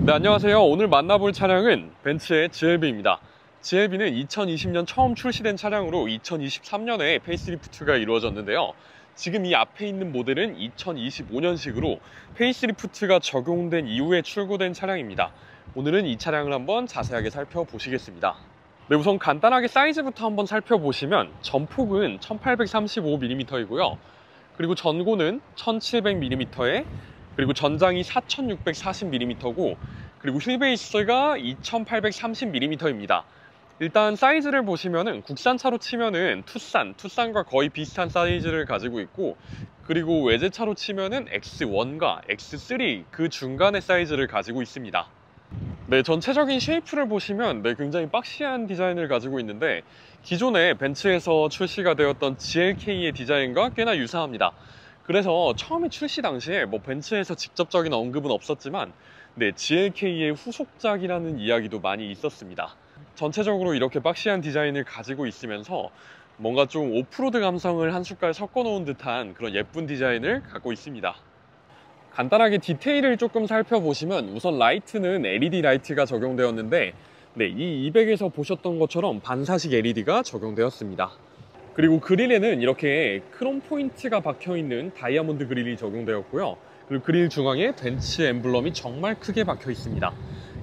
네, 안녕하세요. 오늘 만나볼 차량은 벤츠의 GLB입니다. GLB는 2020년 처음 출시된 차량으로 2023년에 페이스리프트가 이루어졌는데요. 지금 이 앞에 있는 모델은 2025년식으로 페이스리프트가 적용된 이후에 출고된 차량입니다. 오늘은 이 차량을 한번 자세하게 살펴보시겠습니다. 네, 우선 간단하게 사이즈부터 한번 살펴보시면 전폭은 1835mm이고요. 그리고 전고는 1700mm에 그리고 전장이 4640mm고 그리고 휠베이스가 2830mm입니다. 일단 사이즈를 보시면은 국산차로 치면은 투싼과 거의 비슷한 사이즈를 가지고 있고, 그리고 외제차로 치면은 X1과 X3 그 중간의 사이즈를 가지고 있습니다. 네, 전체적인 쉐이프를 보시면 굉장히 박시한 디자인을 가지고 있는데 기존에 벤츠에서 출시가 되었던 GLK의 디자인과 꽤나 유사합니다. 그래서 처음에 출시 당시에 벤츠에서 직접적인 언급은 없었지만 GLK의 후속작이라는 이야기도 많이 있었습니다. 전체적으로 이렇게 박시한 디자인을 가지고 있으면서 뭔가 좀 오프로드 감성을 한 숟갈 섞어 놓은 듯한 그런 예쁜 디자인을 갖고 있습니다. 간단하게 디테일을 조금 살펴보시면 우선 라이트는 LED 라이트가 적용되었는데 이 200에서 보셨던 것처럼 반사식 LED가 적용되었습니다. 그리고 그릴에는 이렇게 크롬 포인트가 박혀있는 다이아몬드 그릴이 적용되었고요. 그리고 그릴 중앙에 벤츠 엠블럼이 정말 크게 박혀 있습니다.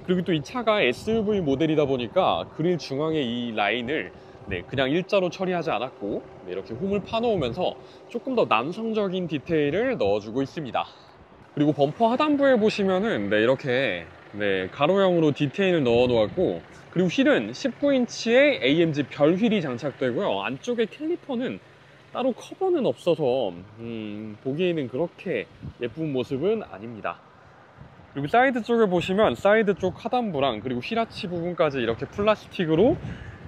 그리고 또 이 차가 SUV 모델이다 보니까 그릴 중앙에 이 라인을 그냥 일자로 처리하지 않았고 이렇게 홈을 파놓으면서 조금 더 남성적인 디테일을 넣어주고 있습니다. 그리고 범퍼 하단부에 보시면은 이렇게 가로형으로 디테일을 넣어 놓았고, 그리고 휠은 19인치의 AMG 별 휠이 장착되고요. 안쪽에 캘리퍼는 따로 커버는 없어서 보기에는 그렇게 예쁜 모습은 아닙니다. 그리고 사이드 쪽을 보시면 사이드 쪽 하단부랑 그리고 휠아치 부분까지 이렇게 플라스틱으로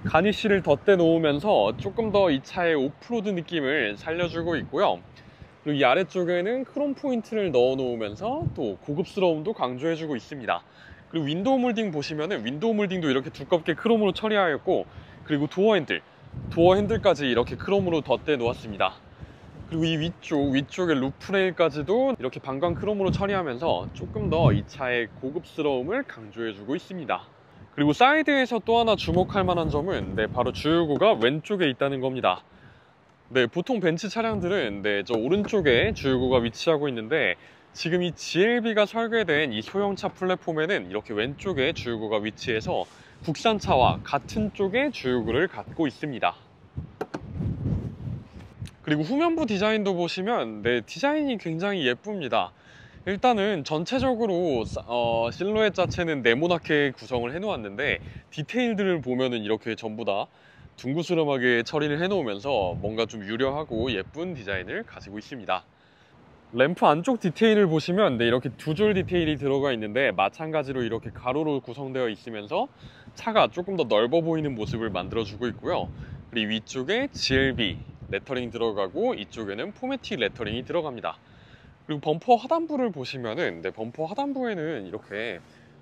가니쉬를 덧대 놓으면서 조금 더 이 차의 오프로드 느낌을 살려주고 있고요. 그리고 이 아래쪽에는 크롬 포인트를 넣어 놓으면서 또 고급스러움도 강조해주고 있습니다. 그리고 윈도우 몰딩 보시면은 윈도우 몰딩도 이렇게 두껍게 크롬으로 처리하였고, 그리고 도어 핸들까지 이렇게 크롬으로 덧대 놓았습니다. 그리고 이 위쪽의 루프레일까지도 이렇게 반광 크롬으로 처리하면서 조금 더 이 차의 고급스러움을 강조해주고 있습니다. 그리고 사이드에서 또 하나 주목할 만한 점은 바로 주유구가 왼쪽에 있다는 겁니다. 보통 벤츠 차량들은 저 오른쪽에 주유구가 위치하고 있는데 지금 이 GLB가 설계된 이 소형차 플랫폼에는 이렇게 왼쪽에 주유구가 위치해서 국산차와 같은 쪽에 주유구를 갖고 있습니다. 그리고 후면부 디자인도 보시면 디자인이 굉장히 예쁩니다. 일단은 전체적으로 실루엣 자체는 네모나게 구성을 해 놓았는데 디테일들을 보면은 이렇게 전부 다 둥그스름하게 처리를 해 놓으면서 뭔가 좀 유려하고 예쁜 디자인을 가지고 있습니다. 램프 안쪽 디테일을 보시면 이렇게 두 줄 디테일이 들어가 있는데 마찬가지로 이렇게 가로로 구성되어 있으면서 차가 조금 더 넓어 보이는 모습을 만들어 주고 있고요. 그리고 위쪽에 GLB 레터링 들어가고 이쪽에는 포매틱 레터링이 들어갑니다. 그리고 범퍼 하단부를 보시면은 범퍼 하단부에는 이렇게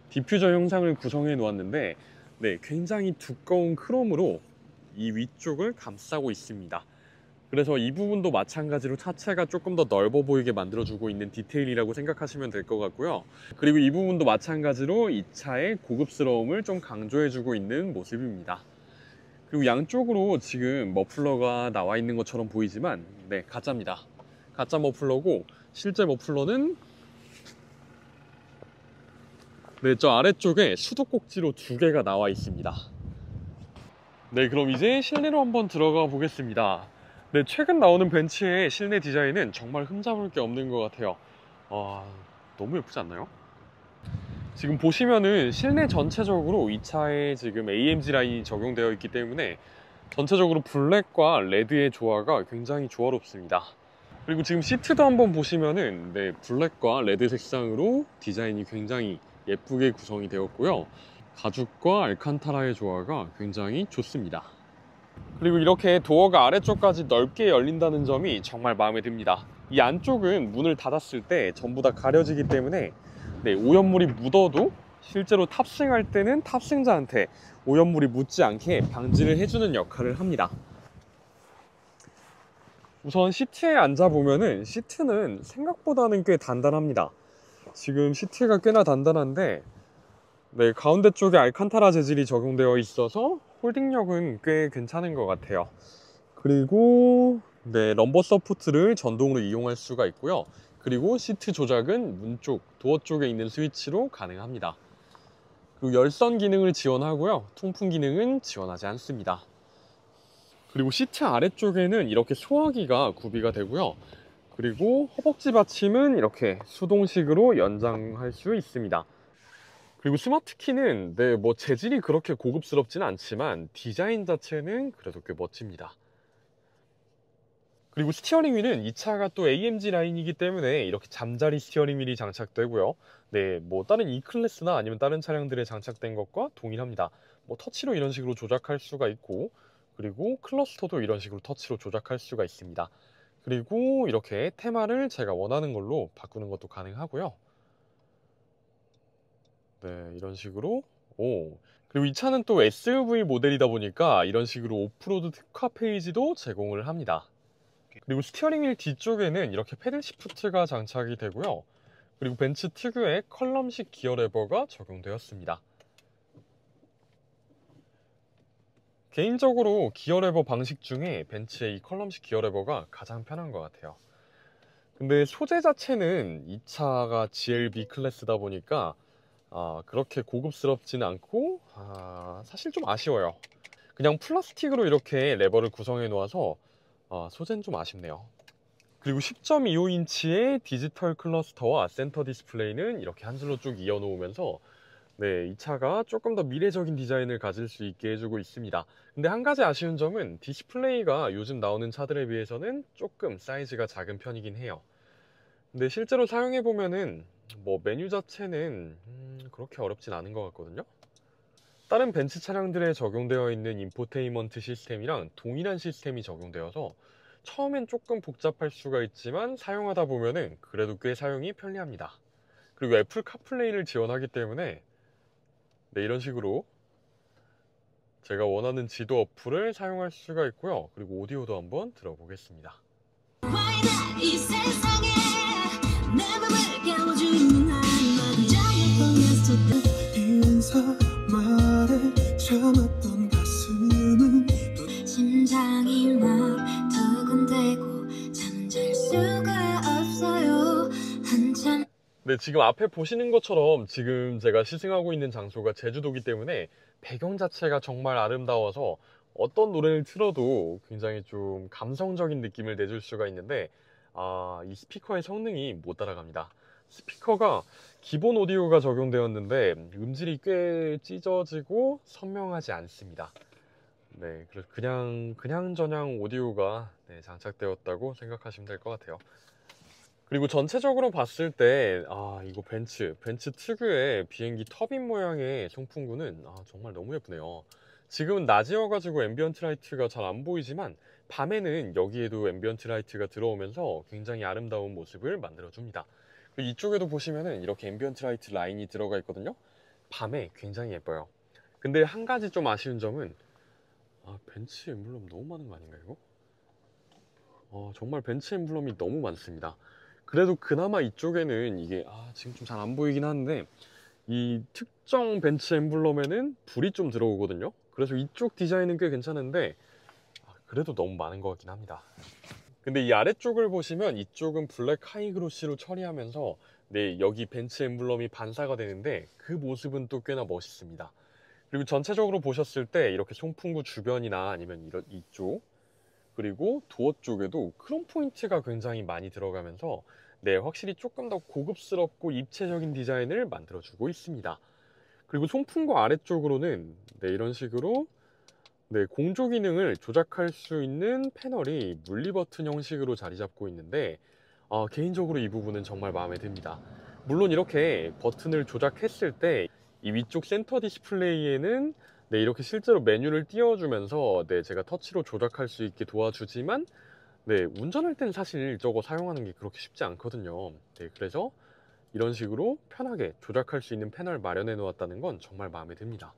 디퓨저 형상을 구성해 놓았는데 굉장히 두꺼운 크롬으로 이 위쪽을 감싸고 있습니다. 그래서 이 부분도 마찬가지로 차체가 조금 더 넓어 보이게 만들어주고 있는 디테일이라고 생각하시면 될 것 같고요. 그리고 이 부분도 마찬가지로 이 차의 고급스러움을 좀 강조해주고 있는 모습입니다. 그리고 양쪽으로 지금 머플러가 나와 있는 것처럼 보이지만 가짜입니다. 가짜 머플러고 실제 머플러는 저 아래쪽에 수도꼭지로 두 개가 나와 있습니다. 그럼 이제 실내로 한번 들어가 보겠습니다. 최근 나오는 벤츠의 실내 디자인은 정말 흠잡을 게 없는 것 같아요. 너무 예쁘지 않나요? 지금 보시면은 실내 전체적으로 이 차에 지금 AMG 라인이 적용되어 있기 때문에 전체적으로 블랙과 레드의 조화가 굉장히 조화롭습니다. 그리고 지금 시트도 한번 보시면은 블랙과 레드 색상으로 디자인이 굉장히 예쁘게 구성이 되었고요. 가죽과 알칸타라의 조화가 굉장히 좋습니다. 그리고 이렇게 도어가 아래쪽까지 넓게 열린다는 점이 정말 마음에 듭니다. 이 안쪽은 문을 닫았을 때 전부 다 가려지기 때문에 오염물이 묻어도 실제로 탑승할 때는 탑승자한테 오염물이 묻지 않게 방지를 해주는 역할을 합니다. 우선 시트에 앉아보면은 시트는 생각보다는 꽤 단단합니다. 지금 시트가 꽤나 단단한데 네, 가운데 쪽에 알칸타라 재질이 적용되어 있어서 홀딩력은 꽤 괜찮은 것 같아요. 그리고 네, 럼버 서포트를 전동으로 이용할 수가 있고요. 그리고 시트 조작은 문 쪽, 도어 쪽에 있는 스위치로 가능합니다. 그리고 열선 기능을 지원하고요. 통풍 기능은 지원하지 않습니다. 그리고 시트 아래쪽에는 이렇게 소화기가 구비가 되고요. 그리고 허벅지 받침은 이렇게 수동식으로 연장할 수 있습니다. 그리고 스마트 키는 네, 뭐 재질이 그렇게 고급스럽지는 않지만 디자인 자체는 그래도 꽤 멋집니다. 그리고 스티어링 휠은 이 차가 또 AMG 라인이기 때문에 이렇게 잠자리 스티어링 휠이 장착되고요. 네, 뭐 다른 E클래스나 아니면 다른 차량들에 장착된 것과 동일합니다. 뭐 터치로 이런 식으로 조작할 수가 있고, 그리고 클러스터도 이런 식으로 터치로 조작할 수가 있습니다. 그리고 이렇게 테마를 제가 원하는 걸로 바꾸는 것도 가능하고요. 네, 이런 식으로. 오. 그리고 이 차는 또 SUV 모델이다 보니까 이런 식으로 오프로드 특화 페이지도 제공을 합니다. 그리고 스티어링 휠 뒤쪽에는 이렇게 패들 시프트가 장착이 되고요. 그리고 벤츠 특유의 컬럼식 기어 레버가 적용되었습니다. 개인적으로 기어 레버 방식 중에 벤츠의 이 컬럼식 기어 레버가 가장 편한 것 같아요. 근데 소재 자체는 이 차가 GLB 클래스다 보니까 그렇게 고급스럽지는 않고 사실 좀 아쉬워요. 그냥 플라스틱으로 이렇게 레버를 구성해 놓아서 소재는 좀 아쉽네요. 그리고 10.25인치의 디지털 클러스터와 센터 디스플레이는 이렇게 한 줄로 쭉 이어 놓으면서 네, 이 차가 조금 더 미래적인 디자인을 가질 수 있게 해주고 있습니다. 근데 한 가지 아쉬운 점은 디스플레이가 요즘 나오는 차들에 비해서는 조금 사이즈가 작은 편이긴 해요. 근데 실제로 사용해 보면은 뭐 메뉴 자체는 그렇게 어렵진 않은 것 같거든요. 다른 벤츠 차량들에 적용되어 있는 인포테인먼트 시스템이랑 동일한 시스템이 적용되어서 처음엔 조금 복잡할 수가 있지만 사용하다 보면은 그래도 꽤 사용이 편리합니다. 그리고 애플 카플레이를 지원하기 때문에 네, 이런 식으로 제가 원하는 지도 어플을 사용할 수가 있고요. 그리고 오디오도 한번 들어보겠습니다. 이 세상에 내 맘을 깨워주는 말에 참았던 가슴은 심장이 막 두근대고 잠은 잘 수가 없어요 한참. 네, 지금 앞에 보시는 것처럼 지금 제가 시승하고 있는 장소가 제주도기 때문에 배경 자체가 정말 아름다워서 어떤 노래를 틀어도 굉장히 좀 감성적인 느낌을 내줄 수가 있는데 이 스피커의 성능이 못 따라갑니다. 스피커가 기본 오디오가 적용되었는데 음질이 꽤 찢어지고 선명하지 않습니다. 네, 그래서 그냥저냥 오디오가 네, 장착되었다고 생각하시면 될 것 같아요. 그리고 전체적으로 봤을 때 이거 벤츠 특유의 비행기 터빈 모양의 송풍구는 정말 너무 예쁘네요. 지금은 낮이어가지고 앰비언트 라이트가 잘 안 보이지만 밤에는 여기에도 앰비언트 라이트가 들어오면서 굉장히 아름다운 모습을 만들어줍니다. 그리고 이쪽에도 보시면은 이렇게 앰비언트 라이트 라인이 들어가 있거든요. 밤에 굉장히 예뻐요. 근데 한 가지 좀 아쉬운 점은 벤츠 엠블럼 너무 많은 거 아닌가 이거? 정말 벤츠 엠블럼이 너무 많습니다. 그래도 그나마 이쪽에는 이게 지금 좀 잘 안 보이긴 하는데 이 특정 벤츠 엠블럼에는 불이 좀 들어오거든요. 그래서 이쪽 디자인은 꽤 괜찮은데 그래도 너무 많은 것 같긴 합니다. 근데 이 아래쪽을 보시면 이쪽은 블랙 하이그로시로 처리하면서 네, 여기 벤츠 엠블럼이 반사가 되는데 그 모습은 또 꽤나 멋있습니다. 그리고 전체적으로 보셨을 때 이렇게 송풍구 주변이나 아니면 이쪽 그리고 도어 쪽에도 크롬 포인트가 굉장히 많이 들어가면서 네, 확실히 조금 더 고급스럽고 입체적인 디자인을 만들어주고 있습니다. 그리고 송풍구 아래쪽으로는 네, 이런 식으로 네, 공조 기능을 조작할 수 있는 패널이 물리 버튼 형식으로 자리 잡고 있는데 개인적으로 이 부분은 정말 마음에 듭니다. 물론 이렇게 버튼을 조작했을 때 이 위쪽 센터 디스플레이에는 네, 이렇게 실제로 메뉴를 띄워주면서 네, 제가 터치로 조작할 수 있게 도와주지만 네, 운전할 땐 사실 저거 사용하는 게 그렇게 쉽지 않거든요. 네, 그래서 이런 식으로 편하게 조작할 수 있는 패널 마련해 놓았다는 건 정말 마음에 듭니다.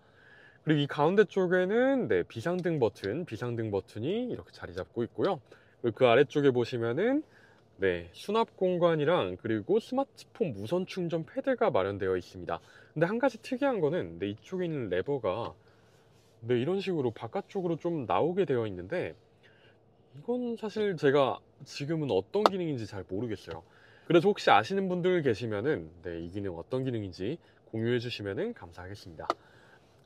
그리고 이 가운데 쪽에는 네, 비상등 버튼이 이렇게 자리 잡고 있고요. 그리고 그 아래쪽에 보시면은 네, 수납 공간이랑 그리고 스마트폰 무선 충전 패드가 마련되어 있습니다. 근데 한 가지 특이한 거는 네, 이쪽에 있는 레버가 네, 이런 식으로 바깥쪽으로 좀 나오게 되어 있는데 이건 사실 제가 지금은 어떤 기능인지 잘 모르겠어요. 그래서 혹시 아시는 분들 계시면은 네, 이 기능 어떤 기능인지 공유해 주시면은 감사하겠습니다.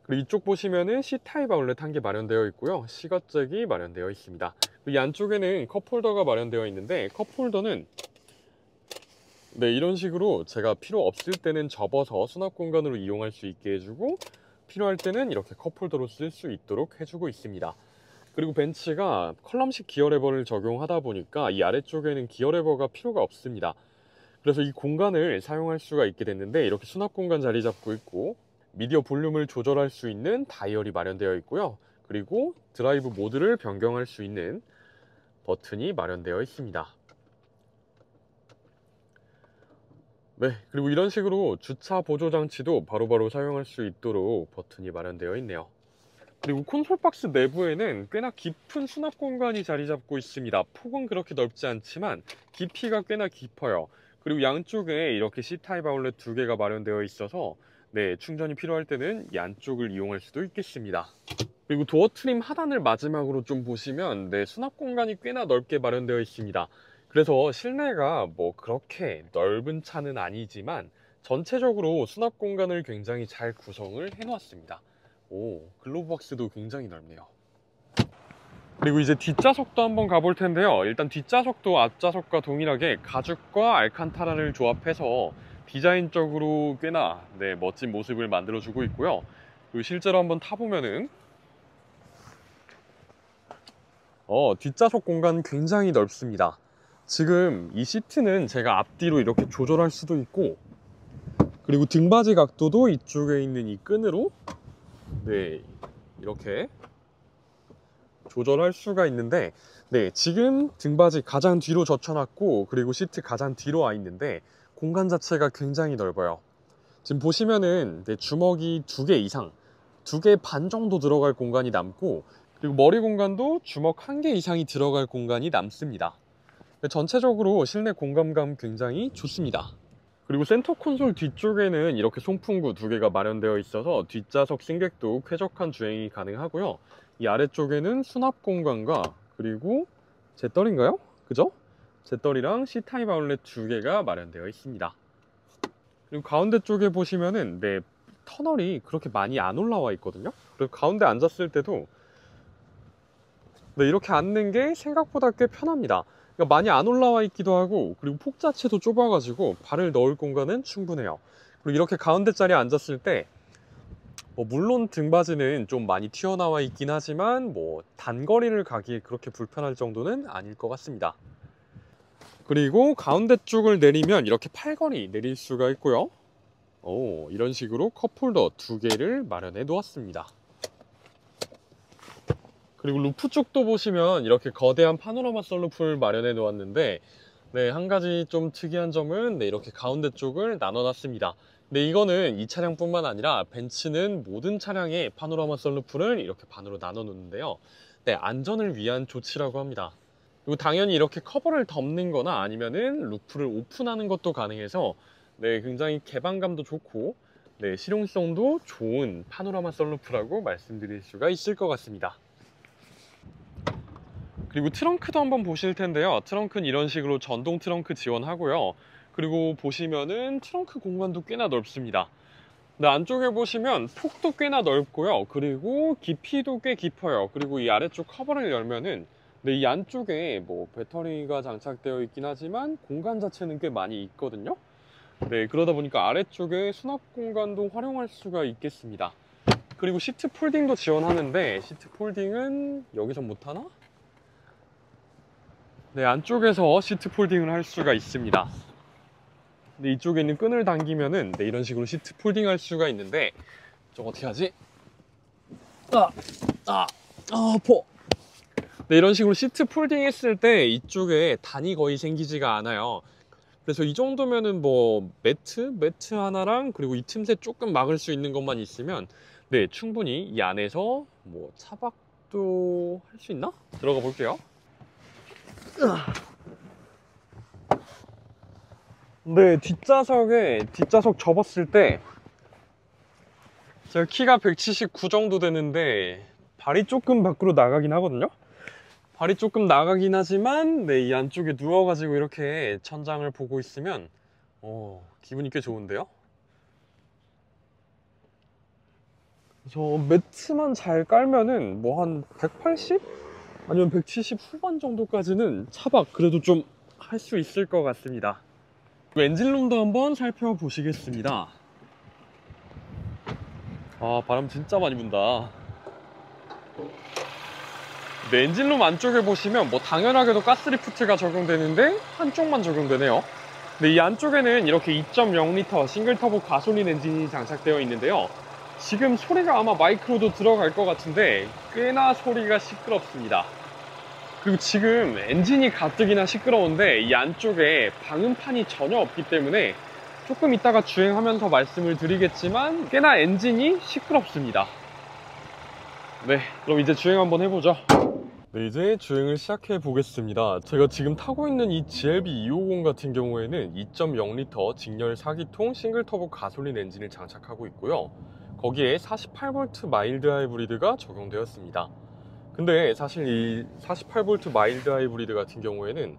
그리고 이쪽 보시면은 C타입 아울렛 한 개 마련되어 있고요. C거잭이 마련되어 있습니다. 이 안쪽에는 컵홀더가 마련되어 있는데 컵홀더는 네, 이런 식으로 제가 필요 없을 때는 접어서 수납 공간으로 이용할 수 있게 해주고 필요할 때는 이렇게 컵홀더로 쓸 수 있도록 해주고 있습니다. 그리고 벤츠가 컬럼식 기어 레버를 적용하다 보니까 이 아래쪽에는 기어 레버가 필요가 없습니다. 그래서 이 공간을 사용할 수가 있게 됐는데 이렇게 수납 공간 자리 잡고 있고 미디어 볼륨을 조절할 수 있는 다이얼이 마련되어 있고요. 그리고 드라이브 모드를 변경할 수 있는 버튼이 마련되어 있습니다. 네, 그리고 이런 식으로 주차 보조 장치도 바로바로 사용할 수 있도록 버튼이 마련되어 있네요. 그리고 콘솔 박스 내부에는 꽤나 깊은 수납 공간이 자리 잡고 있습니다. 폭은 그렇게 넓지 않지만 깊이가 꽤나 깊어요. 그리고 양쪽에 이렇게 C타입 아울렛 두 개가 마련되어 있어서 네, 충전이 필요할 때는 이 안쪽을 이용할 수도 있겠습니다. 그리고 도어 트림 하단을 마지막으로 좀 보시면 네, 수납 공간이 꽤나 넓게 마련되어 있습니다. 그래서 실내가 뭐 그렇게 넓은 차는 아니지만 전체적으로 수납 공간을 굉장히 잘 구성을 해 놓았습니다. 오, 글로브 박스도 굉장히 넓네요. 그리고 이제 뒷좌석도 한번 가볼 텐데요. 일단 뒷좌석도 앞좌석과 동일하게 가죽과 알칸타라를 조합해서 디자인적으로 꽤나 네, 멋진 모습을 만들어주고 있고요. 그리고 실제로 한번 타보면은 뒷좌석 공간 굉장히 넓습니다. 지금 이 시트는 제가 앞뒤로 이렇게 조절할 수도 있고 그리고 등받이 각도도 이쪽에 있는 이 끈으로 네, 이렇게 조절할 수가 있는데 네, 지금 등받이 가장 뒤로 젖혀놨고 그리고 시트 가장 뒤로 와 있는데 공간 자체가 굉장히 넓어요. 지금 보시면은 네, 주먹이 2개 이상 2개 반 정도 들어갈 공간이 남고 그리고 머리 공간도 주먹 1개 이상이 들어갈 공간이 남습니다. 전체적으로 실내 공간감 굉장히 좋습니다. 그리고 센터 콘솔 뒤쪽에는 이렇게 송풍구 2개가 마련되어 있어서 뒷좌석 승객도 쾌적한 주행이 가능하고요. 이 아래쪽에는 수납 공간과 그리고 잿떨인가요? 그죠? 잿떨이랑 C타입 아울렛 2개가 마련되어 있습니다. 그리고 가운데 쪽에 보시면은 네, 터널이 그렇게 많이 안 올라와 있거든요. 그리고 가운데 앉았을 때도 네, 이렇게 앉는 게 생각보다 꽤 편합니다. 그러니까 많이 안 올라와 있기도 하고 그리고 폭 자체도 좁아가지고 발을 넣을 공간은 충분해요. 그리고 이렇게 가운데 자리에 앉았을 때 물론 등받이는 좀 많이 튀어나와 있긴 하지만 단거리를 가기에 그렇게 불편할 정도는 아닐 것 같습니다. 그리고 가운데 쪽을 내리면 이렇게 팔걸이 내릴 수가 있고요. 이런 식으로 컵홀더 2개를 마련해 놓았습니다. 그리고 루프 쪽도 보시면 이렇게 거대한 파노라마 썬루프를 마련해 놓았는데 네, 한 가지 좀 특이한 점은 네, 이렇게 가운데 쪽을 나눠 놨습니다. 근데 이거는 이 차량뿐만 아니라 벤츠는 모든 차량에 파노라마 썬루프를 이렇게 반으로 나눠 놓는데요. 네, 안전을 위한 조치라고 합니다. 그리고 당연히 이렇게 커버를 덮는 거나 아니면은 루프를 오픈하는 것도 가능해서 네, 굉장히 개방감도 좋고 네, 실용성도 좋은 파노라마 썬루프라고 말씀드릴 수가 있을 것 같습니다. 그리고 트렁크도 한번 보실 텐데요. 트렁크는 이런 식으로 전동 트렁크 지원하고요. 그리고 보시면은 트렁크 공간도 꽤나 넓습니다. 근데 안쪽에 보시면 폭도 꽤나 넓고요. 그리고 깊이도 꽤 깊어요. 그리고 이 아래쪽 커버를 열면은 네, 이 안쪽에 배터리가 장착되어 있긴 하지만 공간 자체는 꽤 많이 있거든요. 네, 그러다 보니까 아래쪽에 수납 공간도 활용할 수가 있겠습니다. 그리고 시트 폴딩도 지원하는데 시트 폴딩은 여기서 못하나? 네, 안쪽에서 시트 폴딩을 할 수가 있습니다. 근데 이쪽에 있는 끈을 당기면은 네, 이런 식으로 시트 폴딩 할 수가 있는데 좀 어떻게 하지? 아파. 네, 이런 식으로 시트 폴딩 했을 때 이쪽에 단이 거의 생기지가 않아요. 그래서 이 정도면은 매트 하나랑 그리고 이 틈새 조금 막을 수 있는 것만 있으면 네, 충분히 이 안에서 차박도 할 수 있나? 들어가 볼게요. 네, 뒷좌석 접었을 때 제가 키가 179 정도 되는데 발이 조금 밖으로 나가긴 하거든요. 발이 조금 나가긴 하지만 네, 이 안쪽에 누워가지고 이렇게 천장을 보고 있으면 기분이 꽤 좋은데요. 저 매트만 잘 깔면은 뭐 한 180? 아니면 170 후반 정도까지는 차박 그래도 좀 할 수 있을 것 같습니다. 엔진룸도 한번 살펴보시겠습니다. 아, 바람 진짜 많이 분다. 네, 엔진룸 안쪽에 보시면 뭐 당연하게도 가스리프트가 적용되는데 한쪽만 적용되네요. 네, 이 안쪽에는 이렇게 2.0L 싱글 터보 가솔린 엔진이 장착되어 있는데요. 지금 소리가 아마 마이크로도 들어갈 것 같은데 꽤나 소리가 시끄럽습니다. 그리고 지금 엔진이 가뜩이나 시끄러운데 이 안쪽에 방음판이 전혀 없기 때문에 조금 이따가 주행하면서 말씀을 드리겠지만 꽤나 엔진이 시끄럽습니다. 네, 그럼 이제 주행 한번 해보죠. 네, 이제 주행을 시작해 보겠습니다. 제가 지금 타고 있는 이 GLB 250 같은 경우에는 2.0L 직렬 4기통 싱글 터보 가솔린 엔진을 장착하고 있고요. 거기에 48V 마일드 하이브리드가 적용되었습니다. 근데 사실 이 48V 마일드 하이브리드 같은 경우에는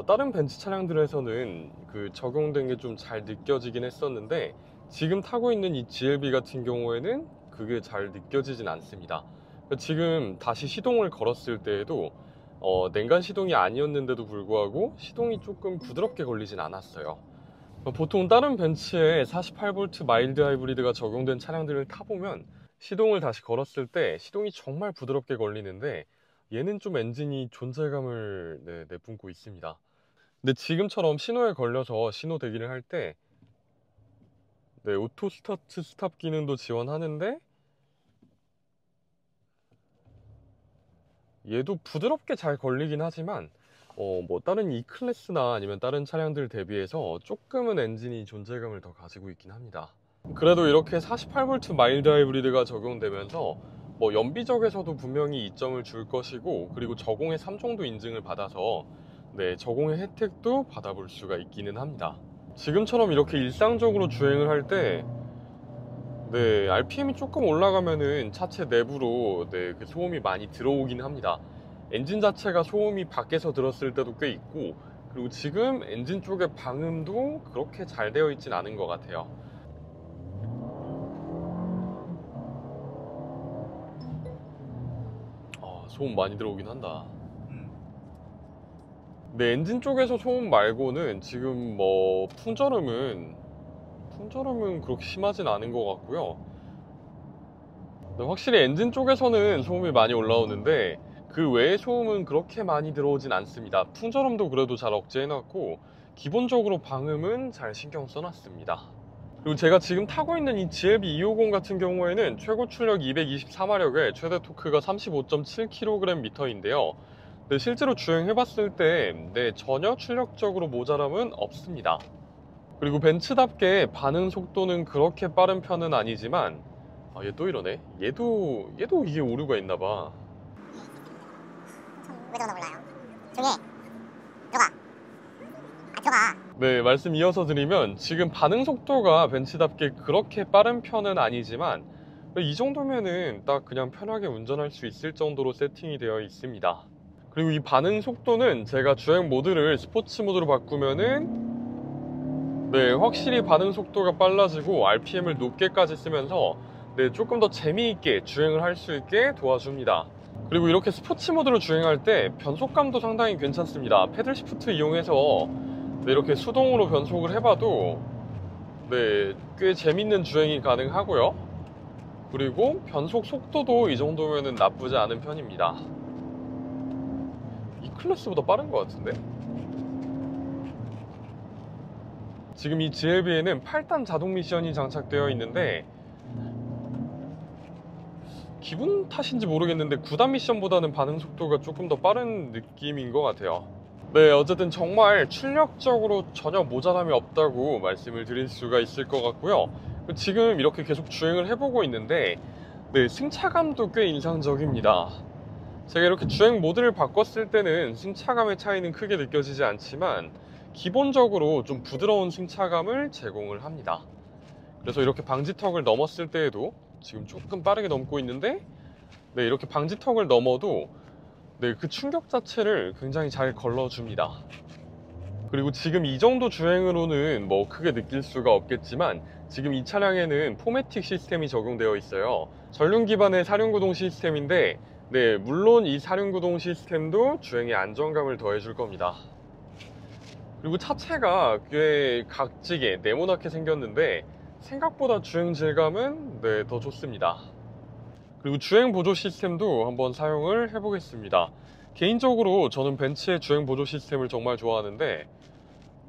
다른 벤츠 차량들에서는 그 적용된 게 좀 잘 느껴지긴 했었는데 지금 타고 있는 이 GLB 같은 경우에는 그게 잘 느껴지진 않습니다. 지금 다시 시동을 걸었을 때에도 냉간 시동이 아니었는데도 불구하고 시동이 조금 부드럽게 걸리진 않았어요. 보통 다른 벤츠에 48V 마일드 하이브리드가 적용된 차량들을 타보면 시동을 다시 걸었을 때 시동이 정말 부드럽게 걸리는데 얘는 좀 엔진이 존재감을 내뿜고 있습니다. 근데 지금처럼 신호에 걸려서 신호 대기를 할 때 오토 스타트 스탑 기능도 지원하는데 얘도 부드럽게 잘 걸리긴 하지만 뭐 다른 E클래스나 아니면 다른 차량들 대비해서 조금은 엔진이 존재감을 더 가지고 있긴 합니다. 그래도 이렇게 48V 마일드 하이브리드가 적용되면서 뭐 연비적에서도 분명히 이점을 줄 것이고 그리고 저공해 3종도 인증을 받아서 저공해 혜택도 받아볼 수가 있기는 합니다. 지금처럼 이렇게 일상적으로 주행을 할 때 RPM이 조금 올라가면은 차체 내부로 그 소음이 많이 들어오긴 합니다. 엔진 자체가 소음이 밖에서 들었을 때도 꽤 있고 그리고 지금 엔진 쪽의 방음도 그렇게 잘 되어 있진 않은 것 같아요. 소음 많이 들어오긴 한다. 엔진 쪽에서 소음 말고는 지금 뭐 풍절음은 그렇게 심하진 않은 것 같고요. 확실히 엔진 쪽에서는 소음이 많이 올라오는데 그 외의 소음은 그렇게 많이 들어오진 않습니다. 풍절음도 그래도 잘 억제해놨고 기본적으로 방음은 잘 신경 써놨습니다. 그리고 제가 지금 타고 있는 이 GLB 250 같은 경우에는 최고 출력 224마력에 최대 토크가 35.7kgm인데요. 실제로 주행해봤을 때 전혀 출력적으로 모자람은 없습니다. 그리고 벤츠답게 반응 속도는 그렇게 빠른 편은 아니지만 얘 또 이러네. 얘도 이게 오류가 있나봐. 왜 저러나 몰라요. 조용히 해. 들어가. 네, 말씀 이어서 드리면 지금 반응 속도가 벤츠답게 그렇게 빠른 편은 아니지만 이 정도면은 딱 그냥 편하게 운전할 수 있을 정도로 세팅이 되어 있습니다. 그리고 이 반응 속도는 제가 주행 모드를 스포츠 모드로 바꾸면은 확실히 반응 속도가 빨라지고 RPM을 높게까지 쓰면서 조금 더 재미있게 주행을 할 수 있게 도와줍니다. 그리고 이렇게 스포츠 모드로 주행할 때 변속감도 상당히 괜찮습니다. 패들 시프트 이용해서 이렇게 수동으로 변속을 해봐도 꽤 재밌는 주행이 가능하고요. 그리고 변속 속도도 이 정도면은 나쁘지 않은 편입니다. E클래스보다 빠른 것 같은데? 지금 이 GLB에는 8단 자동 미션이 장착되어 있는데 기분 탓인지 모르겠는데 9단 미션보다는 반응 속도가 조금 더 빠른 느낌인 것 같아요. 어쨌든 정말 출력적으로 전혀 모자람이 없다고 말씀을 드릴 수가 있을 것 같고요. 지금 이렇게 계속 주행을 해보고 있는데 승차감도 꽤 인상적입니다. 제가 이렇게 주행 모드를 바꿨을 때는 승차감의 차이는 크게 느껴지지 않지만 기본적으로 좀 부드러운 승차감을 제공을 합니다. 그래서 이렇게 방지턱을 넘었을 때에도 지금 조금 빠르게 넘고 있는데, 네, 이렇게 방지턱을 넘어도 네, 그 충격 자체를 굉장히 잘 걸러줍니다. 그리고 지금 이 정도 주행으로는 뭐 크게 느낄 수가 없겠지만, 지금 이 차량에는 포매틱 시스템이 적용되어 있어요. 전륜 기반의 사륜구동 시스템인데, 네, 물론 이 사륜구동 시스템도 주행에 안정감을 더해줄 겁니다. 그리고 차체가 꽤 각지게 네모나게 생겼는데 생각보다 주행 질감은 네, 더 좋습니다. 그리고 주행 보조 시스템도 한번 사용을 해보겠습니다. 개인적으로 저는 벤츠의 주행 보조 시스템을 정말 좋아하는데,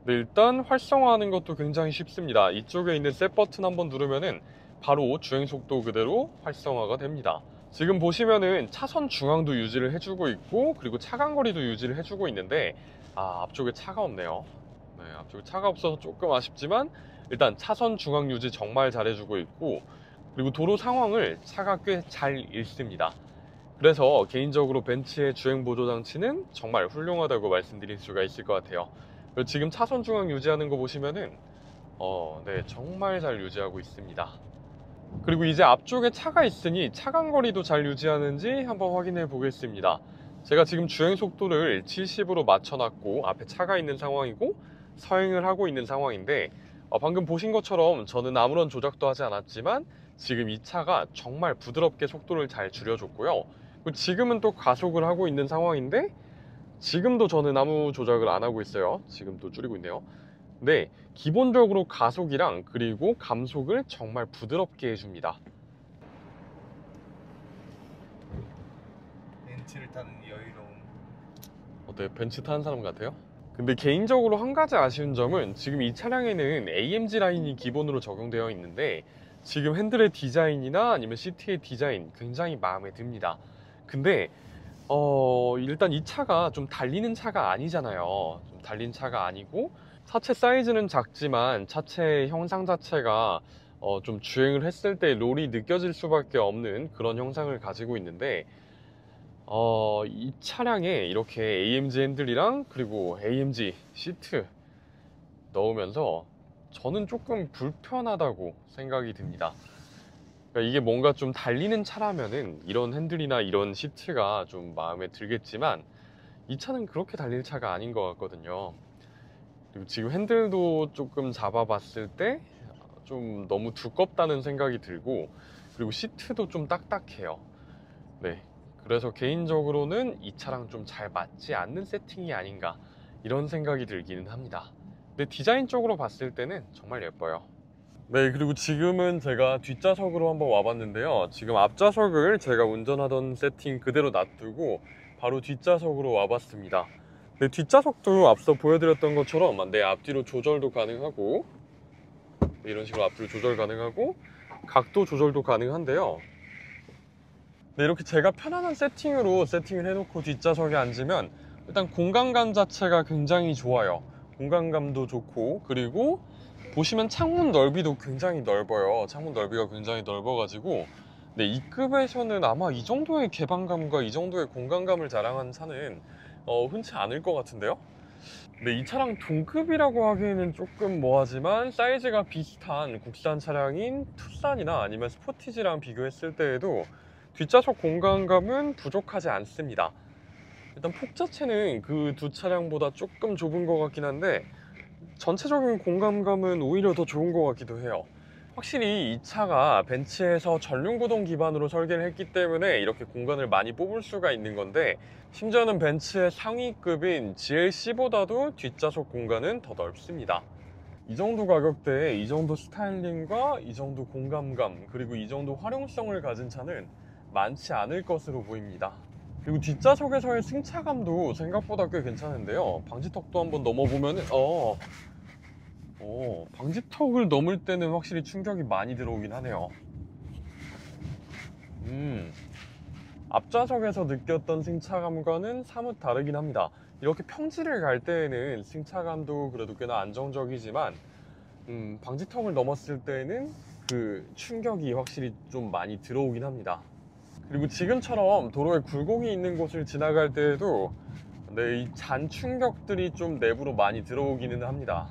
네, 일단 활성화하는 것도 굉장히 쉽습니다. 이쪽에 있는 셋 버튼 한번 누르면은 바로 주행 속도 그대로 활성화가 됩니다. 지금 보시면은 차선 중앙도 유지를 해주고 있고, 그리고 차간거리도 유지를 해주고 있는데, 앞쪽에 차가 없네요. 네, 앞쪽에 차가 없어서 조금 아쉽지만 일단 차선 중앙 유지 정말 잘해주고 있고, 그리고 도로 상황을 차가 꽤 잘 읽습니다. 그래서 개인적으로 벤츠의 주행 보조 장치는 정말 훌륭하다고 말씀드릴 수가 있을 것 같아요. 그리고 지금 차선 중앙 유지하는 거 보시면은 네, 정말 잘 유지하고 있습니다. 그리고 이제 앞쪽에 차가 있으니 차간거리도 잘 유지하는지 한번 확인해 보겠습니다. 제가 지금 주행 속도를 70으로 맞춰놨고 앞에 차가 있는 상황이고 서행을 하고 있는 상황인데, 방금 보신 것처럼 저는 아무런 조작도 하지 않았지만 지금 이 차가 정말 부드럽게 속도를 잘 줄여줬고요. 그리고 지금은 또 가속을 하고 있는 상황인데 지금도 저는 아무 조작을 안 하고 있어요. 지금 또 줄이고 있네요. 네, 기본적으로 가속이랑 그리고 감속을 정말 부드럽게 해줍니다. 벤츠를 타는 여유로움. 어때요? 벤츠 타는 사람 같아요? 근데 개인적으로 한 가지 아쉬운 점은 지금 이 차량에는 AMG 라인이 기본으로 적용되어 있는데, 지금 핸들의 디자인이나 아니면 시트의 디자인 굉장히 마음에 듭니다. 근데 일단 이 차가 좀 달리는 차가 아니잖아요. 좀 달린 차가 아니고 차체 사이즈는 작지만 차체 형상 자체가 좀 주행을 했을 때 롤이 느껴질 수밖에 없는 그런 형상을 가지고 있는데, 이 차량에 이렇게 AMG 핸들이랑 그리고 AMG 시트 넣으면서 저는 조금 불편하다고 생각이 듭니다. 그러니까 이게 뭔가 좀 달리는 차라면은 이런 핸들이나 이런 시트가 좀 마음에 들겠지만 이 차는 그렇게 달릴 차가 아닌 것 같거든요. 그리고 지금 핸들도 조금 잡아봤을 때 좀 너무 두껍다는 생각이 들고, 그리고 시트도 좀 딱딱해요. 네, 그래서 개인적으로는 이 차랑 좀 잘 맞지 않는 세팅이 아닌가 이런 생각이 들기는 합니다. 근데 디자인적으로 봤을 때는 정말 예뻐요. 네, 그리고 지금은 제가 뒷좌석으로 한번 와봤는데요. 지금 앞좌석을 제가 운전하던 세팅 그대로 놔두고 바로 뒷좌석으로 와봤습니다. 네, 뒷좌석도 앞서 보여드렸던 것처럼 내 앞뒤로 조절도 가능하고, 이런 식으로 앞뒤로 조절 가능하고 각도 조절도 가능한데요. 네, 이렇게 제가 편안한 세팅으로 세팅을 해놓고 뒷좌석에 앉으면 일단 공간감 자체가 굉장히 좋아요. 공간감도 좋고, 그리고 보시면 창문 넓이도 굉장히 넓어요. 창문 넓이가 굉장히 넓어가지고 네, 이 급에서는 아마 이 정도의 개방감과 이 정도의 공간감을 자랑하는 차는 흔치 않을 것 같은데요. 네, 이 차랑 동급이라고 하기에는 조금 뭐하지만 사이즈가 비슷한 국산 차량인 투싼이나 아니면 스포티지랑 비교했을 때에도 뒷좌석 공간감은 부족하지 않습니다. 일단 폭 자체는 그 두 차량보다 조금 좁은 것 같긴 한데 전체적인 공간감은 오히려 더 좋은 것 같기도 해요. 확실히 이 차가 벤츠에서 전륜구동 기반으로 설계를 했기 때문에 이렇게 공간을 많이 뽑을 수가 있는 건데, 심지어는 벤츠의 상위급인 GLC보다도 뒷좌석 공간은 더 넓습니다. 이 정도 가격대에 이 정도 스타일링과 이 정도 공간감 그리고 이 정도 활용성을 가진 차는 많지 않을 것으로 보입니다. 그리고 뒷좌석에서의 승차감도 생각보다 꽤 괜찮은데요. 방지턱도 한번 넘어보면은 방지턱을 넘을 때는 확실히 충격이 많이 들어오긴 하네요. 앞좌석에서 느꼈던 승차감과는 사뭇 다르긴 합니다. 이렇게 평지를 갈 때에는 승차감도 그래도 꽤나 안정적이지만 방지턱을 넘었을 때는 그 충격이 확실히 좀 많이 들어오긴 합니다. 그리고 지금처럼 도로에 굴곡이 있는 곳을 지나갈 때에도 네, 이 잔 충격들이 좀 내부로 많이 들어오기는 합니다.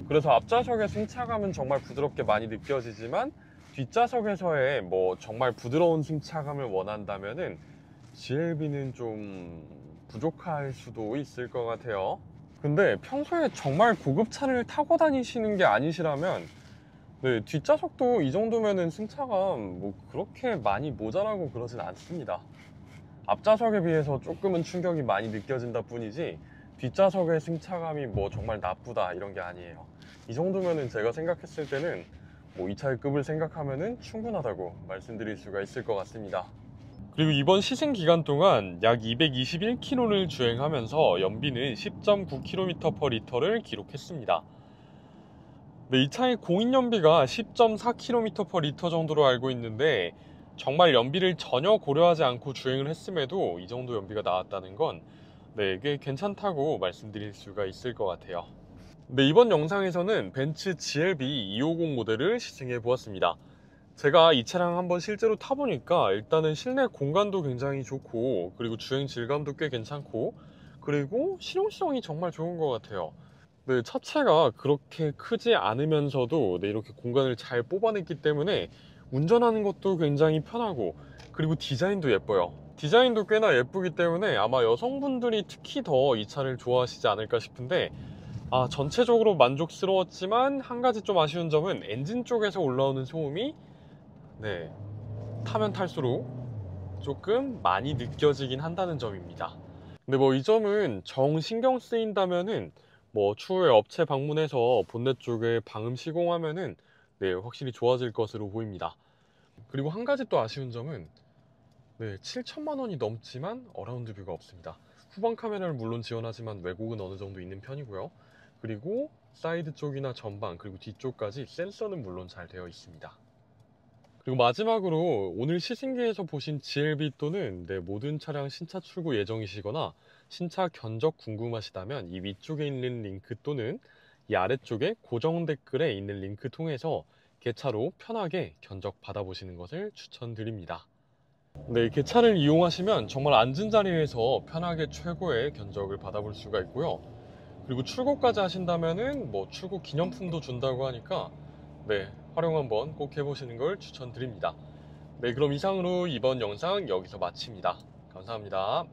그래서 앞좌석의 승차감은 정말 부드럽게 많이 느껴지지만 뒷좌석에서의 뭐 정말 부드러운 승차감을 원한다면은 GLB는 좀 부족할 수도 있을 것 같아요. 근데 평소에 정말 고급차를 타고 다니시는 게 아니시라면 네, 뒷좌석도 이 정도면은 승차감 뭐 그렇게 많이 모자라고 그러진 않습니다. 앞좌석에 비해서 조금은 충격이 많이 느껴진다 뿐이지 뒷좌석의 승차감이 뭐 정말 나쁘다 이런 게 아니에요. 이 정도면은 제가 생각했을 때는 뭐 이 차의 급을 생각하면은 충분하다고 말씀드릴 수가 있을 것 같습니다. 그리고 이번 시승 기간 동안 약 221km를 주행하면서 연비는 10.9km/L를 기록했습니다. 네, 이 차의 공인 연비가 10.4km/L 정도로 알고 있는데 정말 연비를 전혀 고려하지 않고 주행을 했음에도 이 정도 연비가 나왔다는 건 네, 꽤 괜찮다고 말씀드릴 수가 있을 것 같아요. 네, 이번 영상에서는 벤츠 GLB 250 모델을 시승해 보았습니다. 제가 이 차량 한번 실제로 타보니까 일단은 실내 공간도 굉장히 좋고 그리고 주행 질감도 꽤 괜찮고 그리고 실용성이 정말 좋은 것 같아요. 네, 차체가 그렇게 크지 않으면서도 네, 이렇게 공간을 잘 뽑아냈기 때문에 운전하는 것도 굉장히 편하고 그리고 디자인도 예뻐요. 디자인도 꽤나 예쁘기 때문에 아마 여성분들이 특히 더 이 차를 좋아하시지 않을까 싶은데 전체적으로 만족스러웠지만 한 가지 좀 아쉬운 점은 엔진 쪽에서 올라오는 소음이 네, 타면 탈수록 조금 많이 느껴지긴 한다는 점입니다. 근데 뭐 이 점은 정 신경 쓰인다면은 뭐 추후에 업체 방문해서 본넷 쪽에 방음 시공하면은 네, 확실히 좋아질 것으로 보입니다. 그리고 한 가지 또 아쉬운 점은 네, 7천만 원이 넘지만 어라운드 뷰가 없습니다. 후방 카메라를 물론 지원하지만 왜곡은 어느 정도 있는 편이고요. 그리고 사이드 쪽이나 전방 그리고 뒤쪽까지 센서는 물론 잘 되어 있습니다. 그리고 마지막으로 오늘 시승기에서 보신 GLB 또는 네, 모든 차량 신차 출고 예정이시거나 신차 견적 궁금하시다면 이 위쪽에 있는 링크 또는 이 아래쪽에 고정 댓글에 있는 링크 통해서 개차로 편하게 견적 받아보시는 것을 추천드립니다. 네, 개차를 이용하시면 정말 앉은 자리에서 편하게 최고의 견적을 받아볼 수가 있고요. 그리고 출고까지 하신다면은 뭐 출고 기념품도 준다고 하니까 네, 활용 한번 꼭 해보시는 걸 추천드립니다. 네, 그럼 이상으로 이번 영상 여기서 마칩니다. 감사합니다.